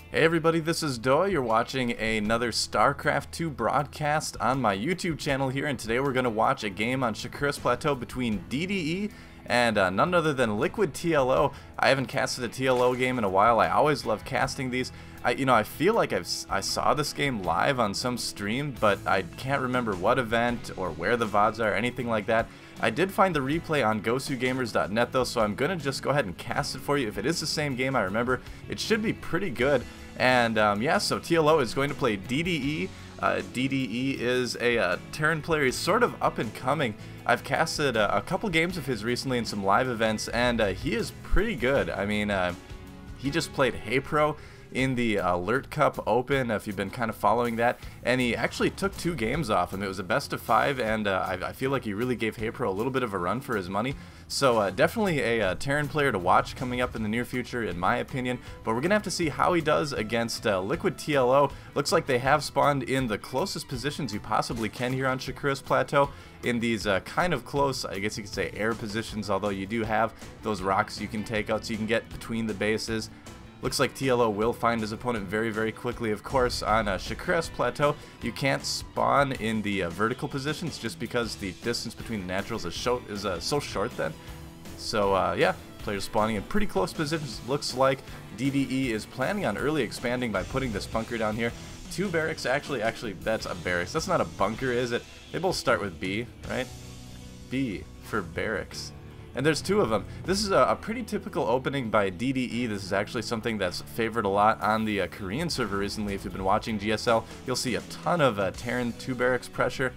Hey everybody, this is Doa. You're watching another StarCraft 2 broadcast on my YouTube channel here, and today we're going to watch a game on Shakuras Plateau between DDE and none other than LiquidTLO. I haven't casted a TLO game in a while. I always love casting these. I feel like I saw this game live on some stream, but I can't remember what event or where the VODs are or anything like that. I did find the replay on gosugamers.net though, so I'm going to just go ahead and cast it for you. If it is the same game I remember, it should be pretty good. And yeah, so TLO is going to play DDE. DDE is a Terran player. He's sort of up and coming. I've casted a couple games of his recently in some live events, and he is pretty good. I mean, he just played Hey Pro in the Alert Cup Open, if you've been kind of following that, and he actually took 2 games off him. It was a best of 5, and I feel like he really gave Hey Pro a little bit of a run for his money. So definitely a Terran player to watch coming up in the near future, in my opinion. But we're gonna have to see how he does against LiquidTLO. Looks like they have spawned in the closest positions you possibly can here on Shakuras Plateau, in these kind of close, I guess you could say, air positions, although you do have those rocks you can take out so you can get between the bases. Looks like TLO will find his opponent very, very quickly. Of course, on Shakuras Plateau, you can't spawn in the vertical positions just because the distance between the naturals is so short then. So yeah, players spawning in pretty close positions. Looks like DDE is planning on early expanding by putting this bunker down here. 2 barracks, actually that's a barracks. That's not a bunker, is it? They both start with B, right? B for barracks. And there's 2 of them. This is a pretty typical opening by DDE. This is actually something that's favored a lot on the Korean server recently. If you've been watching GSL, you'll see a ton of Terran 2 barracks pressure.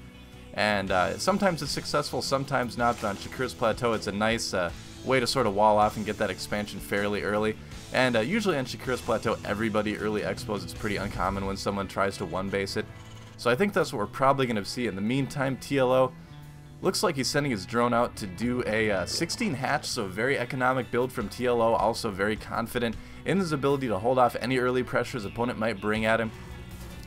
And sometimes it's successful, sometimes not. But on Shakuras Plateau, it's a nice way to sort of wall off and get that expansion fairly early. And usually on Shakuras Plateau, everybody early expos. It's pretty uncommon when someone tries to one-base it. So I think that's what we're probably going to see. In the meantime, TLO looks like he's sending his drone out to do a 16 hatch, so a very economic build from TLO, also very confident in his ability to hold off any early pressure his opponent might bring at him.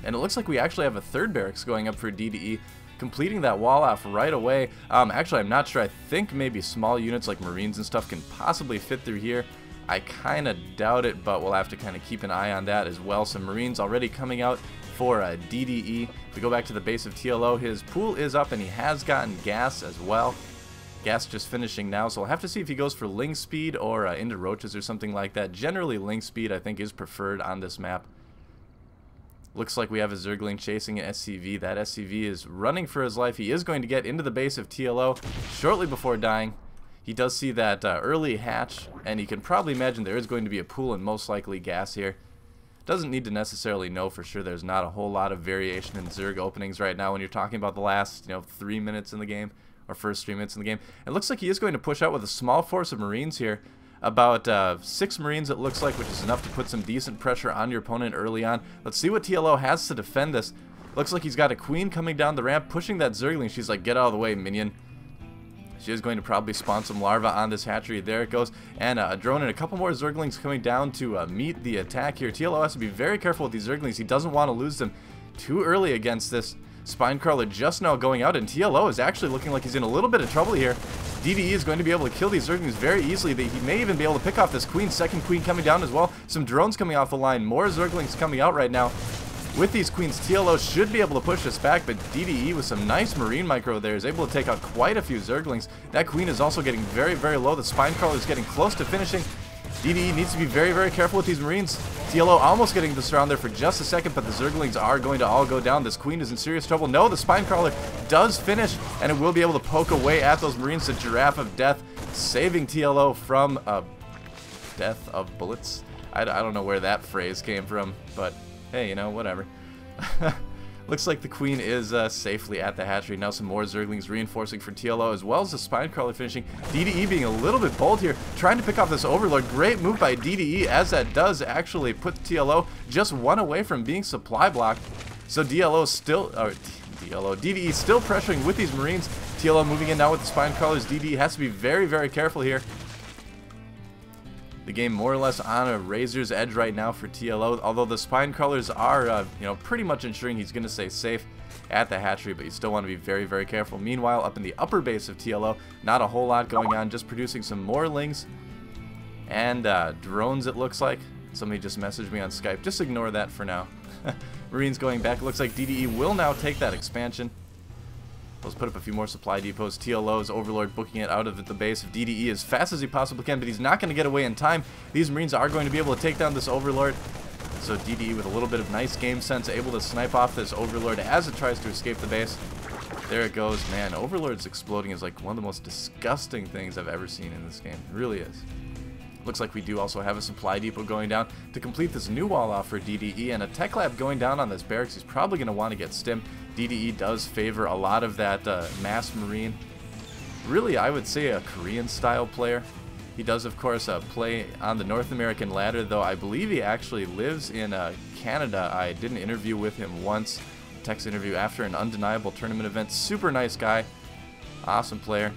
And it looks like we actually have a 3rd barracks going up for DDE, completing that wall off right away. Actually, I'm not sure. I think maybe small units like Marines and stuff can possibly fit through here. I kind of doubt it, but we'll have to kind of keep an eye on that as well. Some Marines already coming out for DDE. If we go back to the base of TLO, his pool is up and he has gotten gas as well. Gas just finishing now, so we'll have to see if he goes for Ling speed or into roaches or something like that. Generally, Ling speed I think is preferred on this map. Looks like we have a Zergling chasing an SCV. That SCV is running for his life. He is going to get into the base of TLO shortly before dying. He does see that early hatch, and he can probably imagine there is going to be a pool and most likely gas here. Doesn't need to necessarily know for sure. There's not a whole lot of variation in Zerg openings right now when you're talking about the last 3 minutes in the game, or first 3 minutes in the game. It looks like he is going to push out with a small force of Marines here. About 6 Marines it looks like, which is enough to put some decent pressure on your opponent early on. Let's see what TLO has to defend this. Looks like he's got a Queen coming down the ramp, pushing that Zergling. She's like, get out of the way, minion. She is going to probably spawn some larvae on this hatchery. There it goes. And a drone and a couple more Zerglings coming down to meet the attack here. TLO has to be very careful with these Zerglings. He doesn't want to lose them too early against this Spinecrawler just now going out. And TLO is actually looking like he's in a little bit of trouble here. DDE is going to be able to kill these Zerglings very easily. He may even be able to pick off this Queen. 2nd Queen coming down as well. Some drones coming off the line. More Zerglings coming out right now. With these Queens, TLO should be able to push this back, but DDE with some nice Marine micro there is able to take out quite a few Zerglings. That Queen is also getting very, very low. The Spinecrawler is getting close to finishing. DDE needs to be very, very careful with these Marines. TLO almost getting this round there for just a second, but the Zerglings are going to all go down. This Queen is in serious trouble. No, the Spinecrawler does finish, and it will be able to poke away at those Marines. The Giraffe of Death, saving TLO from death of bullets. I don't know where that phrase came from, but hey, whatever. Looks like the Queen is safely at the hatchery. Now some more Zerglings reinforcing for TLO, as well as the Spinecrawler finishing. DDE being a little bit bold here, trying to pick off this Overlord. Great move by DDE, as that does actually put TLO just 1 away from being supply blocked. So DDE still pressuring with these Marines. TLO moving in now with the Spinecrawlers. DDE has to be very, very careful here. The game more or less on a razor's edge right now for TLO, although the Spinecrawlers are, pretty much ensuring he's going to stay safe at the hatchery, but you still want to be very, very careful. Meanwhile, up in the upper base of TLO, not a whole lot going on, just producing some more Lings and drones, it looks like. Somebody just messaged me on Skype. Just ignore that for now. Marines going back. Looks like DDE will now take that expansion. Let's put up a few more supply depots. TLO's Overlord booking it out of the base of DDE as fast as he possibly can, but he's not going to get away in time. These Marines are going to be able to take down this Overlord. So DDE with a little bit of nice game sense, able to snipe off this Overlord as it tries to escape the base. There it goes. Man, Overlord's exploding is like one of the most disgusting things I've ever seen in this game. It really is. Looks like we do also have a supply depot going down to complete this new wall off for DDE, and a tech lab going down on this barracks. He's probably going to want to get stim. DDE does favor a lot of that mass marine. Really, I would say a Korean style player. He does, of course, play on the North American ladder, though I believe he actually lives in Canada. I did an interview with him once, text interview after an undeniable tournament event. Super nice guy, awesome player.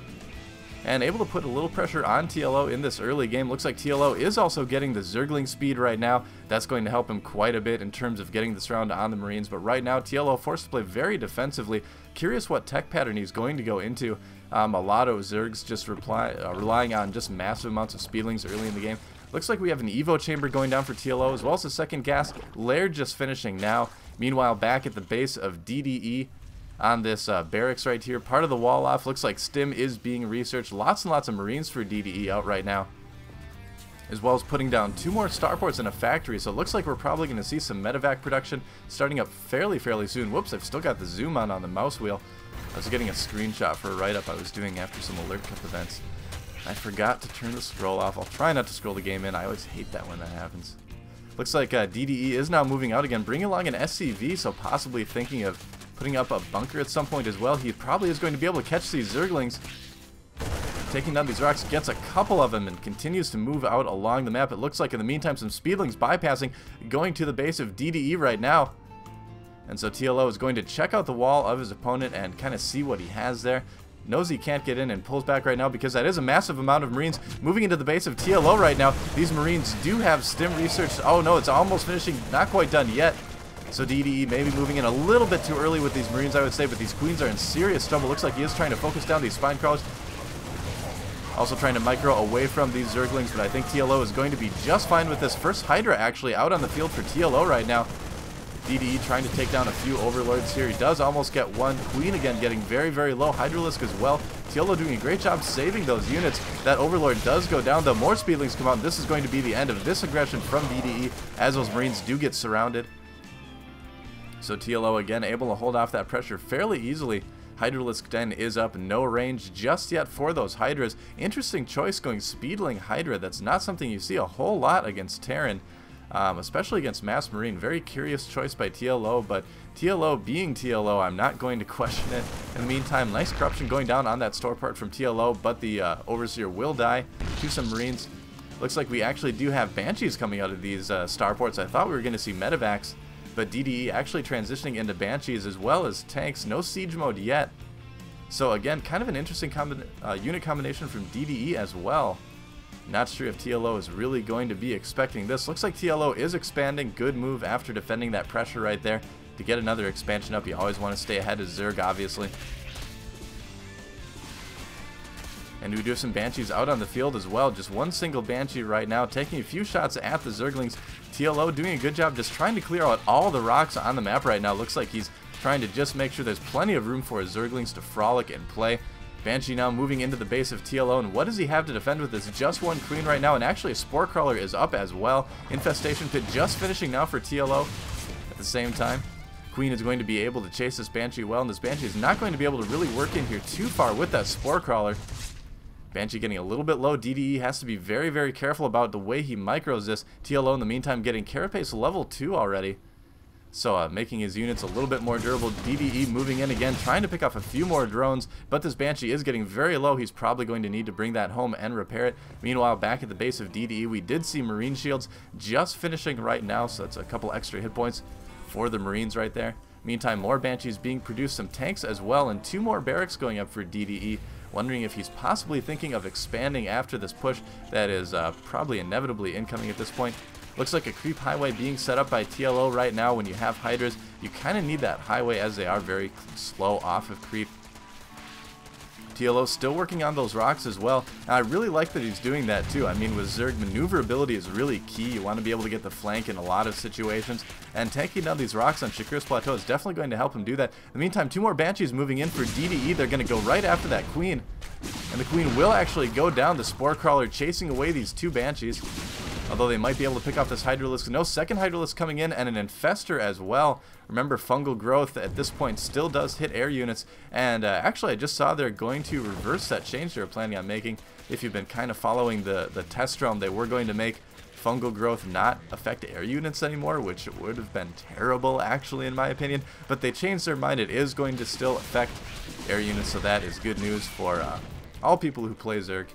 And able to put a little pressure on TLO in this early game. Looks like TLO is also getting the Zergling speed right now. That's going to help him quite a bit in terms of getting this round on the Marines. But right now, TLO forced to play very defensively. Curious what tech pattern he's going to go into. A lot of Zergs just relying on just massive amounts of speedlings early in the game. Looks like we have an Evo chamber going down for TLO, as well as a second gas. Laird just finishing now. Meanwhile, back at the base of DDE, on this barracks right here, part of the wall off. Looks like stim is being researched. Lots and lots of Marines for DDE out right now, as well as putting down 2 more starports in a factory. So it looks like we're probably going to see some medevac production starting up fairly soon. Whoops, I've still got the zoom on the mouse wheel. I was getting a screenshot for a write-up I was doing after some alert cup events. I forgot to turn the scroll off. I'll try not to scroll the game in. I always hate that when that happens. Looks like DDE is now moving out again, bringing along an SCV, so possibly thinking of putting up a bunker at some point as well. He probably is going to be able to catch these Zerglings. Taking down these rocks, gets a couple of them and continues to move out along the map. It looks like in the meantime some Speedlings bypassing, going to the base of DDE right now. And so TLO is going to check out the wall of his opponent and kind of see what he has there. Knows he can't get in and pulls back right now because that is a massive amount of Marines moving into the base of TLO right now. These Marines do have stim research. Oh no, it's almost finishing, not quite done yet. So DDE maybe moving in a little bit too early with these Marines, I would say, but these Queens are in serious trouble. Looks like he is trying to focus down these Spine Crawlers. Also trying to micro away from these Zerglings, but I think TLO is going to be just fine with this. First Hydra actually out on the field for TLO right now. DDE trying to take down a few Overlords here. He does almost get one. Queen again getting very low. Hydralisk as well. TLO doing a great job saving those units. That Overlord does go down, though. More Speedlings come out. This is going to be the end of this aggression from DDE as those Marines do get surrounded. So TLO again able to hold off that pressure fairly easily. Hydralisk Den is up, no range just yet for those Hydras. Interesting choice going Speedling Hydra. That's not something you see a whole lot against Terran, especially against Mass Marine. Very curious choice by TLO, but TLO being TLO, I'm not going to question it. In the meantime, nice corruption going down on that store part from TLO, but the Overseer will die to some Marines. Looks like we actually do have Banshees coming out of these starports. I thought we were going to see medevacs, but DDE actually transitioning into Banshees as well as tanks. No siege mode yet. So again, kind of an interesting unit combination from DDE as well. Not sure if TLO is really going to be expecting this. Looks like TLO is expanding. Good move after defending that pressure right there. To get another expansion up, you always want to stay ahead of Zerg, obviously. And we do have some Banshees out on the field as well. Just one single Banshee right now, taking a few shots at the Zerglings. TLO doing a good job just trying to clear out all the rocks on the map right now. Looks like he's trying to just make sure there's plenty of room for his Zerglings to frolic and play. Banshee now moving into the base of TLO, and what does he have to defend with this? Just one Queen right now, and actually a Spore Crawler is up as well. Infestation Pit just finishing now for TLO. At the same time, Queen is going to be able to chase this Banshee well, and this Banshee is not going to be able to really work in here too far with that Spore Crawler. Banshee getting a little bit low. DDE has to be very careful about the way he micros this. TLO in the meantime getting Carapace level 2 already. So making his units a little bit more durable. DDE moving in again, trying to pick off a few more drones, but this Banshee is getting very low. He's probably going to need to bring that home and repair it. Meanwhile, back at the base of DDE, we did see Marine Shields just finishing right now, so that's a couple extra hit points for the Marines right there. Meantime, more Banshees being produced, some tanks as well, and 2 more barracks going up for DDE. Wondering if he's possibly thinking of expanding after this push that is probably inevitably incoming at this point. Looks like a creep highway being set up by TLO right now. When you have Hydras, you kind of need that highway as they are very slow off of creep. TLO still working on those rocks as well, and I really like that he's doing that too. I mean, with Zerg, maneuverability is really key. You want to be able to get the flank in a lot of situations, and taking down these rocks on Shakuras Plateau is definitely going to help him do that. In the meantime, 2 more Banshees moving in for DDE. They're going to go right after that Queen, and the Queen will actually go down. The Spore Crawler chasing away these 2 Banshees, although they might be able to pick off this Hydralisk. No, second Hydralisk coming in, and an Infestor as well. Remember, Fungal Growth at this point still does hit air units, and actually I just saw they're going to reverse that change they were planning on making. If you've been kind of following the test realm, they were going to make Fungal Growth not affect air units anymore, which would have been terrible actually in my opinion, but they changed their mind. It is going to still affect air units, so that is good news for all people who play Zerg.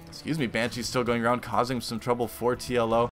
Excuse me, Banshee's still going around causing some trouble for TLO.